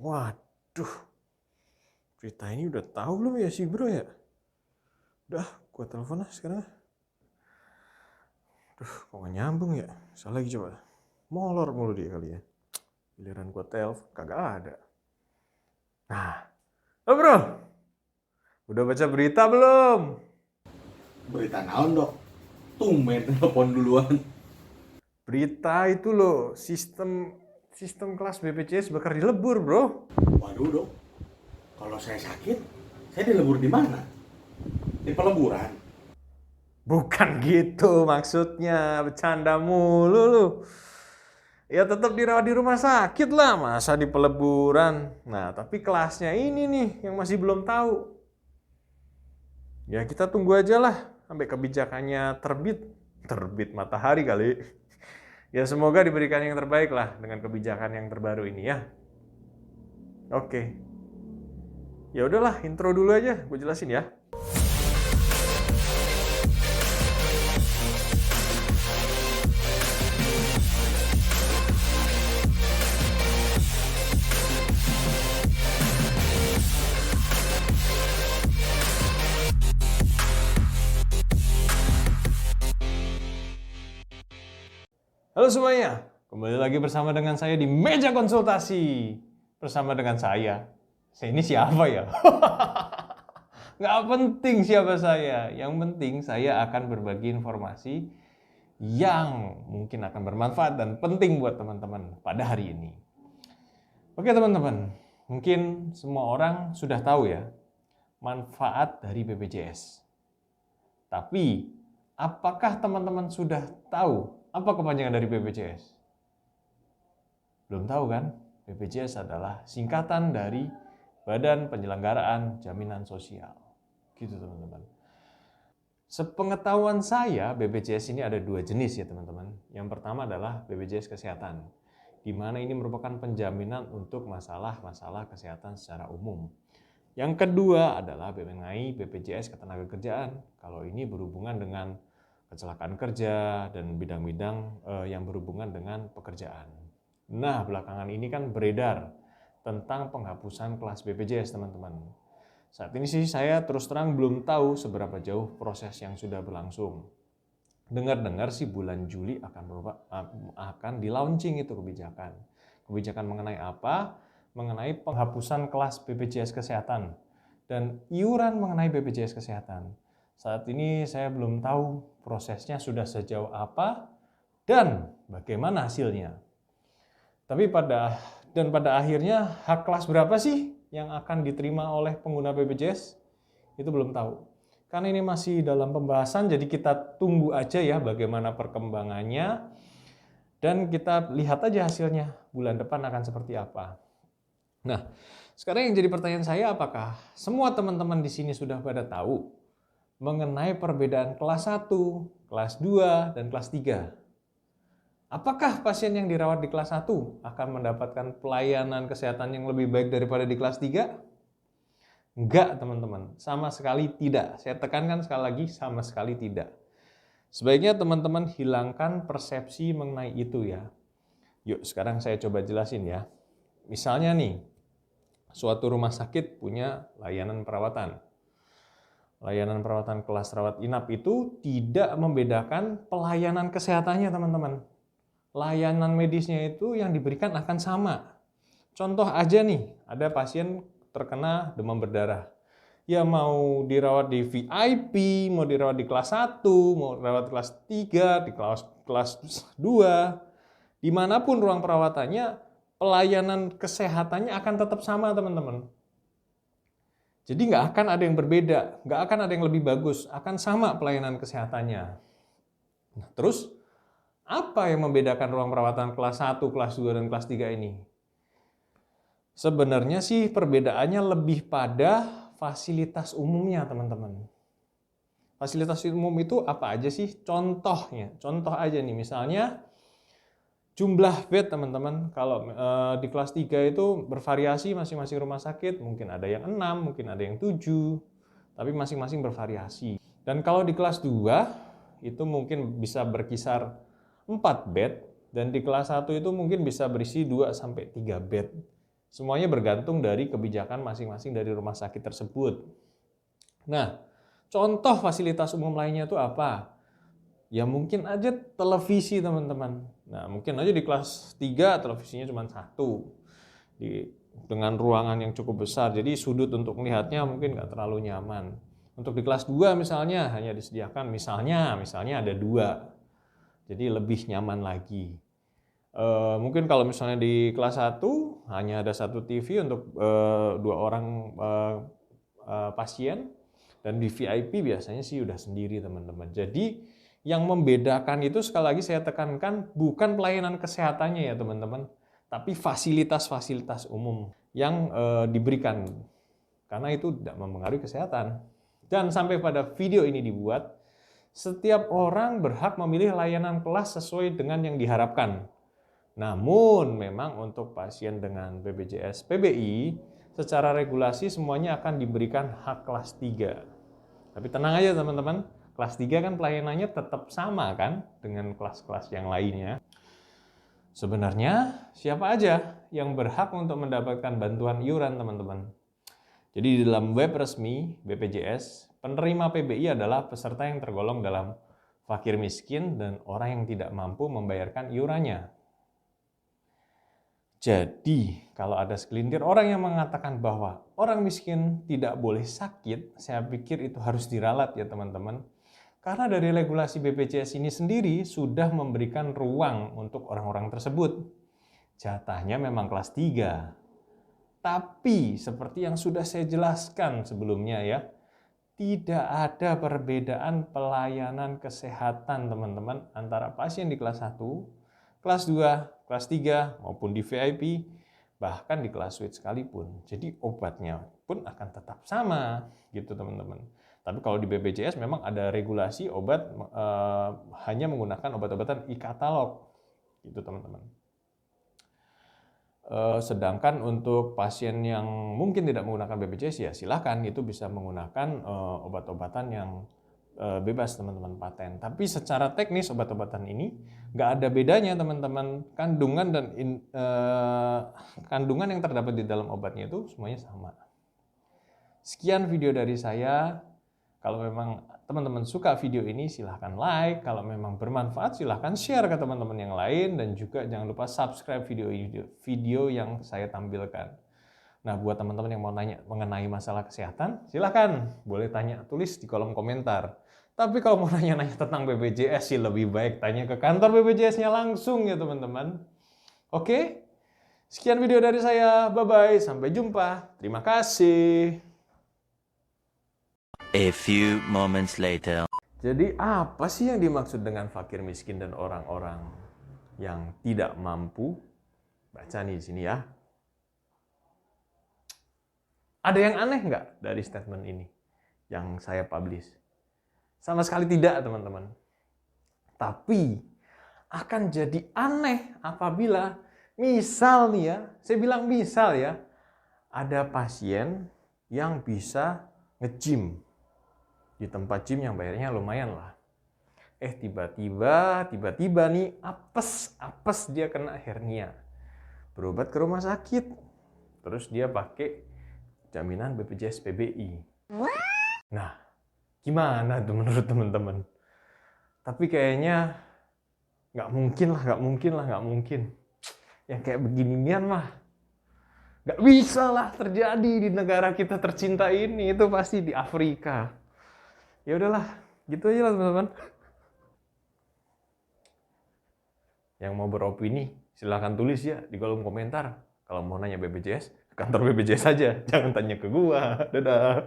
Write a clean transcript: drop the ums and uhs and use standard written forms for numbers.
Waduh, berita ini udah tahu belum ya si bro ya? Udah, gua telepon lah sekarang. Duh, kok gak nyambung ya? Salah lagi coba. Molor mulu dia kali ya. Giliran gua telepon, kagak ada. Nah, bro, udah baca berita belum? Berita naon dok? Tumben telepon duluan. Berita itu loh, sistem kelas BPJS bakal dilebur bro. Waduh dok, kalau saya sakit, saya dilebur di mana? Di peleburan. Bukan gitu maksudnya, bercanda mulu lu. Ya tetap dirawat di rumah sakit lah, masa di peleburan. Nah, tapi kelasnya ini nih yang masih belum tahu. Ya kita tunggu aja lah sampai kebijakannya terbit matahari kali. Ya semoga diberikan yang terbaik lah dengan kebijakan yang terbaru ini ya. Oke. Ya udahlah, intro dulu aja, gue jelasin ya. Halo semuanya, kembali lagi bersama dengan saya di Meja Konsultasi. Bersama dengan saya ini siapa ya? Nggak penting siapa saya, yang penting saya akan berbagi informasi yang mungkin akan bermanfaat dan penting buat teman-teman pada hari ini. Oke teman-teman, mungkin semua orang sudah tahu ya manfaat dari BPJS. Tapi, apakah teman-teman sudah tahu apa kepanjangan dari BPJS? Belum tahu kan? BPJS adalah singkatan dari Badan Penyelenggaraan Jaminan Sosial. Gitu teman-teman. Sepengetahuan saya, BPJS ini ada dua jenis ya teman-teman. Yang pertama adalah BPJS Kesehatan, di mana ini merupakan penjaminan untuk masalah-masalah kesehatan secara umum. Yang kedua adalah mengenai BPJS Ketenagakerjaan. Kalau ini berhubungan dengan kecelakaan kerja dan bidang-bidang yang berhubungan dengan pekerjaan. Nah, belakangan ini kan beredar tentang penghapusan kelas BPJS, teman-teman. Saat ini sih saya terus terang belum tahu seberapa jauh proses yang sudah berlangsung. Dengar-dengar sih bulan Juli akan di-launching itu kebijakan. Kebijakan mengenai apa? Mengenai penghapusan kelas BPJS Kesehatan dan iuran mengenai BPJS Kesehatan. Saat ini saya belum tahu prosesnya sudah sejauh apa dan bagaimana hasilnya. Tapi pada akhirnya hak kelas berapa sih yang akan diterima oleh pengguna BPJS? Itu belum tahu. Karena ini masih dalam pembahasan, jadi kita tunggu aja ya bagaimana perkembangannya. Dan kita lihat aja hasilnya bulan depan akan seperti apa. Nah, sekarang yang jadi pertanyaan saya, apakah semua teman-teman di sini sudah pada tahu mengenai perbedaan kelas 1, kelas 2, dan kelas 3? Apakah pasien yang dirawat di kelas 1 akan mendapatkan pelayanan kesehatan yang lebih baik daripada di kelas 3? Enggak, teman-teman. Sama sekali tidak. Saya tekankan sekali lagi, sama sekali tidak. Sebaiknya teman-teman hilangkan persepsi mengenai itu ya. Yuk, sekarang saya coba jelasin ya. Misalnya nih, suatu rumah sakit punya layanan perawatan. Layanan perawatan kelas rawat inap itu tidak membedakan pelayanan kesehatannya, teman-teman. Layanan medisnya itu yang diberikan akan sama. Contoh aja nih, ada pasien terkena demam berdarah. Ya mau dirawat di VIP, mau dirawat di kelas 1, mau dirawat di kelas 3, di kelas 2, dimanapun ruang perawatannya, pelayanan kesehatannya akan tetap sama teman-teman. Jadi nggak akan ada yang berbeda, nggak akan ada yang lebih bagus, akan sama pelayanan kesehatannya. Nah, terus apa yang membedakan ruang perawatan kelas 1, kelas 2, dan kelas 3 ini? Sebenarnya sih perbedaannya lebih pada fasilitas umumnya, teman-teman. Fasilitas umum itu apa aja sih? Contohnya, contoh aja nih, misalnya jumlah bed, teman-teman. Kalau di kelas 3 itu bervariasi masing-masing rumah sakit, mungkin ada yang 6, mungkin ada yang 7, tapi masing-masing bervariasi. Dan kalau di kelas 2 itu mungkin bisa berkisar 4 bed, dan di kelas 1 itu mungkin bisa berisi 2-3 bed. Semuanya bergantung dari kebijakan masing-masing dari rumah sakit tersebut. Nah, contoh fasilitas umum lainnya itu apa? Ya mungkin aja televisi teman-teman. Nah mungkin aja di kelas 3 televisinya cuma satu. Dengan ruangan yang cukup besar. Jadi sudut untuk melihatnya mungkin nggak terlalu nyaman. Untuk di kelas 2 misalnya hanya disediakan misalnya ada 2. Jadi lebih nyaman lagi. Mungkin kalau misalnya di kelas 1 hanya ada satu TV untuk 2 orang pasien. Dan di VIP biasanya sih udah sendiri teman-teman. Jadi yang membedakan itu sekali lagi saya tekankan bukan pelayanan kesehatannya ya teman-teman, tapi fasilitas-fasilitas umum yang diberikan. Karena itu tidak mempengaruhi kesehatan. Dan sampai pada video ini dibuat, setiap orang berhak memilih layanan kelas sesuai dengan yang diharapkan. Namun memang untuk pasien dengan BPJS PBI, secara regulasi semuanya akan diberikan hak kelas 3. Tapi tenang aja teman-teman, kelas 3 kan pelayanannya tetap sama kan dengan kelas-kelas yang lainnya. Sebenarnya siapa aja yang berhak untuk mendapatkan bantuan iuran teman-teman? Jadi di dalam web resmi BPJS, penerima PBI adalah peserta yang tergolong dalam fakir miskin dan orang yang tidak mampu membayarkan iurannya. Jadi, kalau ada segelintir orang yang mengatakan bahwa orang miskin tidak boleh sakit, saya pikir itu harus diralat ya teman-teman. Karena dari regulasi BPJS ini sendiri sudah memberikan ruang untuk orang-orang tersebut. Jatahnya memang kelas 3. Tapi, seperti yang sudah saya jelaskan sebelumnya ya, tidak ada perbedaan pelayanan kesehatan teman-teman antara pasien di kelas 1, kelas 2, kelas 3, maupun di VIP, bahkan di kelas suite sekalipun. Jadi obatnya pun akan tetap sama gitu teman-teman. Tapi kalau di BPJS memang ada regulasi obat hanya menggunakan obat-obatan e-katalog gitu teman-teman. Sedangkan untuk pasien yang mungkin tidak menggunakan BPJS ya silakan itu bisa menggunakan obat-obatan yang bebas teman-teman paten. Tapi secara teknis obat-obatan ini nggak ada bedanya teman-teman. Kandungan yang terdapat di dalam obatnya itu semuanya sama. Sekian video dari saya. Kalau memang teman-teman suka video ini silahkan like. Kalau memang bermanfaat silahkan share ke teman-teman yang lain. Dan juga jangan lupa subscribe video yang saya tampilkan. Nah, buat teman-teman yang mau nanya mengenai masalah kesehatan, silahkan boleh tanya, tulis di kolom komentar. Tapi kalau mau nanya-nanya tentang BPJS sih lebih baik tanya ke kantor BPJS-nya langsung ya teman-teman. Oke, sekian video dari saya. Bye-bye, sampai jumpa. Terima kasih. A few moments later. Jadi apa sih yang dimaksud dengan fakir miskin dan orang-orang yang tidak mampu? Baca nih di sini ya. Ada yang aneh nggak dari statement ini yang saya publish? Sama sekali tidak, teman-teman. Tapi akan jadi aneh apabila misal nih ya, saya bilang misal ya, ada pasien yang bisa nge-gym di tempat gym yang bayarnya lumayan lah. Tiba-tiba nih apes dia kena hernia. Berobat ke rumah sakit. Terus dia pakai jaminan BPJS PBI. Nah, gimana tuh menurut teman-teman? Tapi kayaknya nggak mungkin. Yang kayak beginian mah nggak bisa lah terjadi di negara kita tercinta ini. Itu pasti di Afrika. Ya udahlah, gitu aja lah teman-teman. Yang mau beropini silahkan tulis ya di kolom komentar. Kalau mau nanya BPJS, kantor BPJS saja. Jangan tanya ke gua. Dadah.